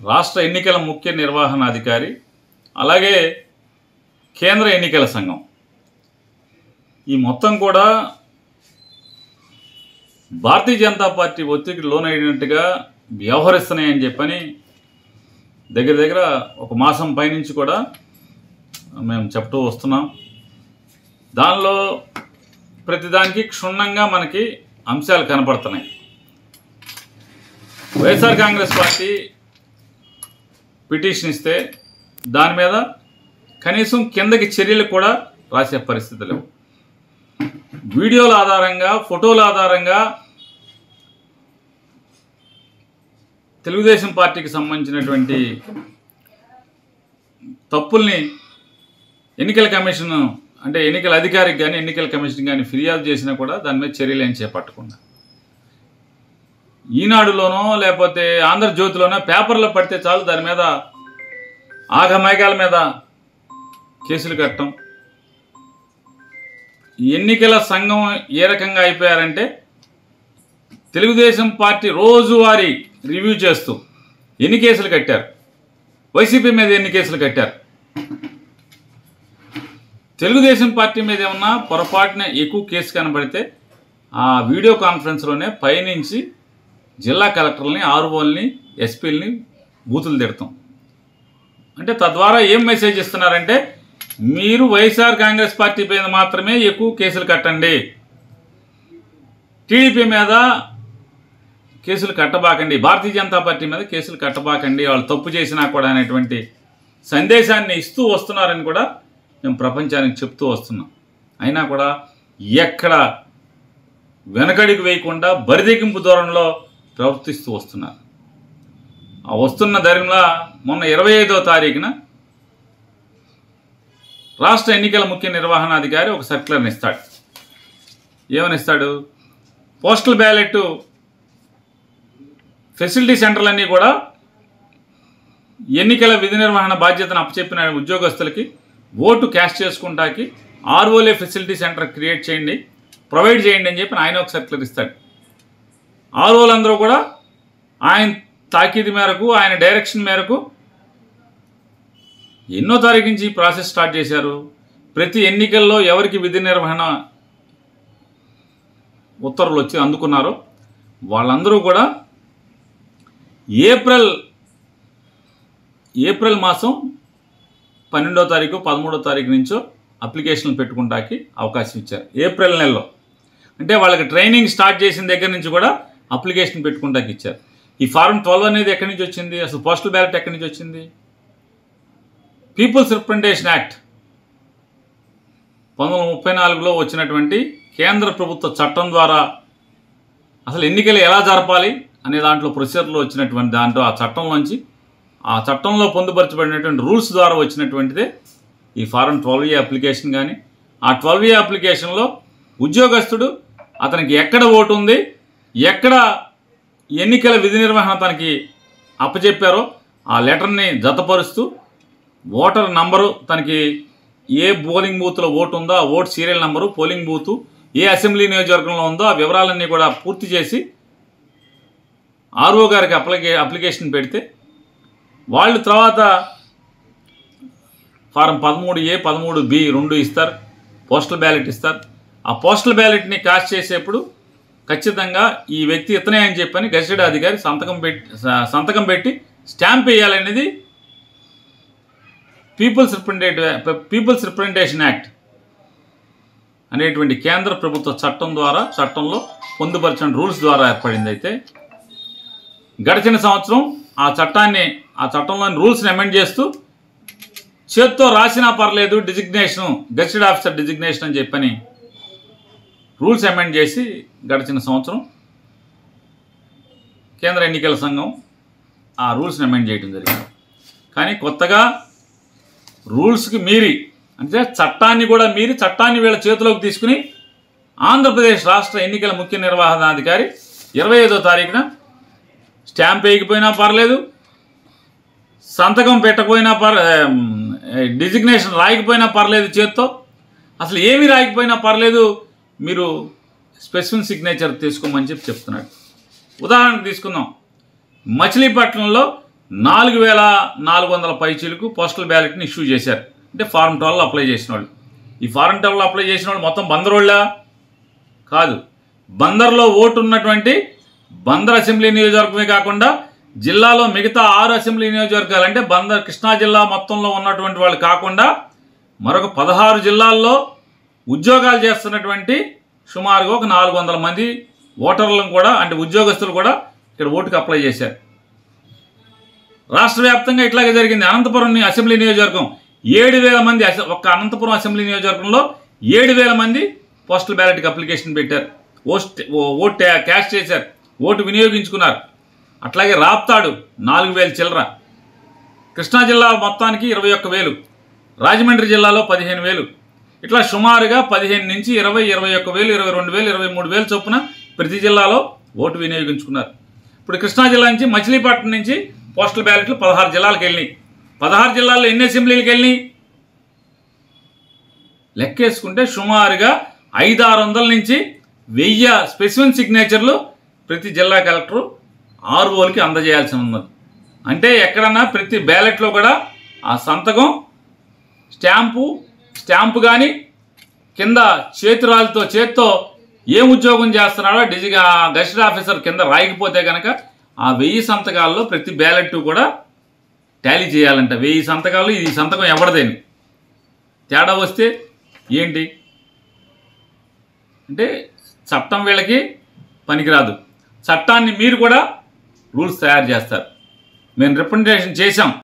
రాష్ట్ర ఎన్నికల ముఖ్య నిర్వహణాధికారి అలాగే కేంద్ర ఎన్నికల సంఘం ఈ మొత్తం కూడా భారతీయ జనతా పార్టీ ఒత్తిడికి లోనైనట్టుగా వ్యవహరిస్తున్నాయని చెప్పని దగ్గర ఒక మాసం పైనుంచి కూడా మేము చెప్తూ వస్తున్నాం. దానిలో ప్రతిదానికి క్షుణ్ణంగా మనకి అంశాలు కనపడుతున్నాయి. వైఎస్ఆర్ కాంగ్రెస్ పార్టీ పిటిషన్ ఇస్తే దాని మీద కనీసం కిందకి చర్యలు కూడా రాసే పరిస్థితి లేవు. వీడియోల ఆధారంగా ఫోటోల ఆధారంగా తెలుగుదేశం పార్టీకి సంబంధించినటువంటి తప్పుల్ని ఎన్నికల కమిషన్ అంటే ఎన్నికల అధికారికి కానీ ఎన్నికల కమిషన్ కానీ ఫిర్యాదు చేసినా కూడా దాని మీద చర్యలు ఏం చేపట్టకుండా ఈనాడులోనో లేకపోతే ఆంధ్రజ్యోతిలోనో పేపర్లో పడితే చాలు దాని మీద ఆగమేఘాల మీద కేసులు కట్టడం. ఎన్నికల సంఘం ఏ రకంగా అయిపోయారంటే తెలుగుదేశం పార్టీ రోజువారీ రివ్యూ చేస్తూ ఎన్ని కేసులు కట్టారు, వైసీపీ మీద ఎన్ని కేసులు కట్టారు, తెలుగుదేశం పార్టీ మీద ఏమన్నా పొరపాటున ఎక్కువ కేసు కనబడితే ఆ వీడియో కాన్ఫరెన్స్లోనే పైనుంచి జిల్లా కలెక్టర్లని ఆర్ఓల్ని ఎస్పీలని బూతులు తిడతాం. అంటే తద్వారా ఏం మెసేజ్ ఇస్తున్నారంటే మీరు వైఎస్ఆర్ కాంగ్రెస్ పార్టీ మీద మాత్రమే ఎక్కువ కేసులు కట్టండి, టీడీపీ మీద కేసులు కట్టబాకండి, భారతీయ జనతా పార్టీ మీద కేసులు కట్టబాకండి, వాళ్ళు తప్పు చేసినా కూడా అనేటువంటి సందేశాన్ని ఇస్తూ వస్తున్నారని కూడా మేము ప్రపంచానికి చెప్తూ వస్తున్నాం. అయినా కూడా ఎక్కడ వెనకడికి వేయకుండా బరిదెగింపు దూరంలో ప్రవర్తిస్తూ వస్తున్నారు. ఆ వస్తున్న ధైర్యంలో మొన్న 25వ తారీఖున రాష్ట్ర ఎన్నికల ముఖ్య నిర్వహణాధికారి ఒక సర్క్యులర్ని ఇస్తాడు. ఏమని ఇస్తాడు? పోస్టల్ బ్యాలెట్ ఫెసిలిటీ సెంటర్లన్నీ కూడా ఎన్నికల విధి నిర్వహణ బాధ్యతను అప్పచెప్పిన ఉద్యోగస్తులకి ఓటు క్యాష్ చేసుకుంటాకి ఆర్ఓలే ఫెసిలిటీ సెంటర్ క్రియేట్ చేయండి, ప్రొవైడ్ చేయండి అని చెప్పి ఆయన ఒక సర్క్యులర్ ఇస్తాడు. ఆర్ఓలందరూ కూడా ఆయన తాకీదు మేరకు ఆయన డైరెక్షన్ మేరకు ఎన్నో తారీఖు నుంచి ప్రాసెస్ స్టార్ట్ చేశారు. ప్రతి ఎన్నికల్లో ఎవరికి విధి నిర్వహణ ఉత్తర్వులు వచ్చి అందుకున్నారో వాళ్ళందరూ కూడా ఏప్రిల్ మాసం 12వ తారీఖు 13వ తారీఖు నుంచో అప్లికేషన్లు పెట్టుకుంటాకి అవకాశం ఇచ్చారు. ఏప్రిల్ నెలలో అంటే వాళ్ళకి ట్రైనింగ్ స్టార్ట్ చేసిన దగ్గర నుంచి కూడా అప్లికేషన్ పెట్టుకుంటాకి ఇచ్చారు. ఈ ఫారం 12 అనేది ఎక్కడి నుంచి వచ్చింది? అసలు పోస్టల్ బ్యాలెట్ ఎక్కడి నుంచి వచ్చింది? పీపుల్స్ రిప్రజెంటేషన్ యాక్ట్ 1934లో వచ్చినటువంటి కేంద్ర ప్రభుత్వ చట్టం ద్వారా అసలు ఎన్నికలు ఎలా జరపాలి అనే దాంట్లో ప్రొసీజర్లో వచ్చినటువంటి దాంట్లో ఆ చట్టంలో పొందుపరచబడినటువంటి రూల్స్ ద్వారా వచ్చినటువంటిదే ఈ ఫారం 12A అప్లికేషన్. కానీ ఆ 12A అప్లికేషన్లో ఉద్యోగస్తుడు అతనికి ఎక్కడ ఓటు ఉంది, ఎక్కడ ఎన్నికల విధి నిర్వహణ తనకి అప్పచెప్పారో ఆ లెటర్ని జతపరుస్తూ ఓటర్ నంబరు, తనకి ఏ పోలింగ్ బూత్లో ఓటు ఉందో ఆ ఓటు సీరియల్ నంబరు, పోలింగ్ బూతు ఏ అసెంబ్లీ నియోజకవర్గంలో ఉందో ఆ వివరాలన్నీ కూడా పూర్తి చేసి ఆర్ఓ గారికి అప్లికేషన్ పెడితే వాళ్ళు తర్వాత ఫారం 13A 13B 2 ఇస్తారు, పోస్టల్ బ్యాలెట్ ఇస్తారు. ఆ పోస్టల్ బ్యాలెట్ని కాస్ట్ చేసేప్పుడు ఖచ్చితంగా ఈ వ్యక్తి ఇతనే అని చెప్పని గెజిటెడ్ అధికారి సంతకం పెట్టి స్టాంప్ వేయాలనేది పీపుల్స్ రిప్రజెంటేషన్ యాక్ట్ అనేటువంటి కేంద్ర ప్రభుత్వ చట్టంలో పొందుపరిచిన రూల్స్ ద్వారా ఏర్పడింది. అయితే గడిచిన సంవత్సరం ఆ చట్టంలోని రూల్స్ని అమెండ్ చేస్తూ చేత్తో రాసినా పర్లేదు గెజిటెడ్ ఆఫీసర్ డిజిగ్నేషన్ అని చెప్పని రూల్స్ అమెండ్ చేసి గడిచిన సంవత్సరం కేంద్ర ఎన్నికల సంఘం ఆ రూల్స్ని అమెండ్ చేయడం జరిగింది. కానీ కొత్తగా రూల్స్కి మీరి అంటే చట్టాన్ని కూడా మీరి చట్టాన్ని వీళ్ళ చేతిలోకి తీసుకుని ఆంధ్రప్రదేశ్ రాష్ట్ర ఎన్నికల ముఖ్య నిర్వహణాధికారి 25వ తారీఖున స్టాంప్ వేయకపోయినా పర్లేదు, సంతకం పెట్టకపోయినా డిజిగ్నేషన్ రాయకపోయినా పర్లేదు, చేత్తో అసలు ఏమీ రాయకపోయినా పర్లేదు, మీరు స్పెసిఫిక్ సిగ్నేచర్ తీసుకోమని చెప్తున్నాడు. ఉదాహరణకు తీసుకుందాం, మచిలీపట్నంలో 4400 పైచీలకు పోస్టల్ బ్యాలెట్ని ఇష్యూ చేశారు. అంటే ఫారం 12 అప్లై చేసిన వాళ్ళు. ఈ ఫారం 12 అప్లై చేసిన వాళ్ళు మొత్తం బందరోళ్ళా కాదు. బందర్లో ఓటు ఉన్నటువంటి బందర్ అసెంబ్లీ నియోజకవర్గమే కాకుండా జిల్లాలో మిగతా 6 అసెంబ్లీ నియోజకవర్గాలు, అంటే బందర్ కృష్ణా జిల్లా మొత్తంలో ఉన్నటువంటి వాళ్ళు కాకుండా మరొక 16 జిల్లాల్లో ఉద్యోగాలు చేస్తున్నటువంటి సుమారుగా ఒక 400 మంది ఓటర్లను కూడా, అంటే ఉద్యోగస్తులు కూడా ఇక్కడ ఓటుకు అప్లై చేశారు. రాష్ట్ర వ్యాప్తంగా ఇట్లాగే జరిగింది. అనంతపురం అసెంబ్లీ నియోజకవర్గం 7000 మంది, ఒక్క అనంతపురం అసెంబ్లీ నియోజకవర్గంలో 7000 మంది పోస్టల్ బ్యాలెట్కి అప్లికేషన్ పెట్టారు, ఓటు క్యాష్ చేశారు, ఓటు వినియోగించుకున్నారు. అట్లాగే రాప్తాడు 4000 చిల్లర, కృష్ణా జిల్లా మొత్తానికి 21,000, రాజమండ్రి జిల్లాలో 15,000, ఇట్లా సుమారుగా 15 నుంచి 20, 21,000, 22,000, 23,000 చొప్పున ప్రతి జిల్లాలో ఓటు వినియోగించుకున్నారు. ఇప్పుడు కృష్ణా జిల్లా నుంచి మచిలీపట్నం నుంచి పోస్టల్ బ్యాలెట్లు 16 జిల్లాలకు వెళ్ళినాయి. 16 జిల్లాల్లో ఎన్ని అసెంబ్లీలకు వెళ్ళినాయి లెక్కేసుకుంటే సుమారుగా 500-600 నుంచి 1000 స్పెసిఫిక్ సిగ్నేచర్లు ప్రతి జిల్లా కలెక్టరు ఆర్ఓలకి అందజేయాల్సి ఉన్నది. అంటే ఎక్కడన్నా ప్రతి బ్యాలెట్లో కూడా ఆ సంతకం స్టాంపు కానీ కింద చేతితో ఏం ఉద్యోగం చేస్తున్నాడో గెజిటెడ్ ఆఫీసర్ కింద రాయకపోతే కనుక ఆ 1000 సంతకాల్లో ప్రతి బ్యాలెట్ కూడా టాలీ చేయాలంట. 1000 సంతకాలు ఈ సంతకం ఎవరిదేని తేడా వస్తే ఏంటి అంటే చట్టం వీళ్ళకి పనికిరాదు. చట్టాన్ని మీరు కూడా రూల్స్ తయారు చేస్తారు. మేము రిప్రజెంటేషన్ చేశాం.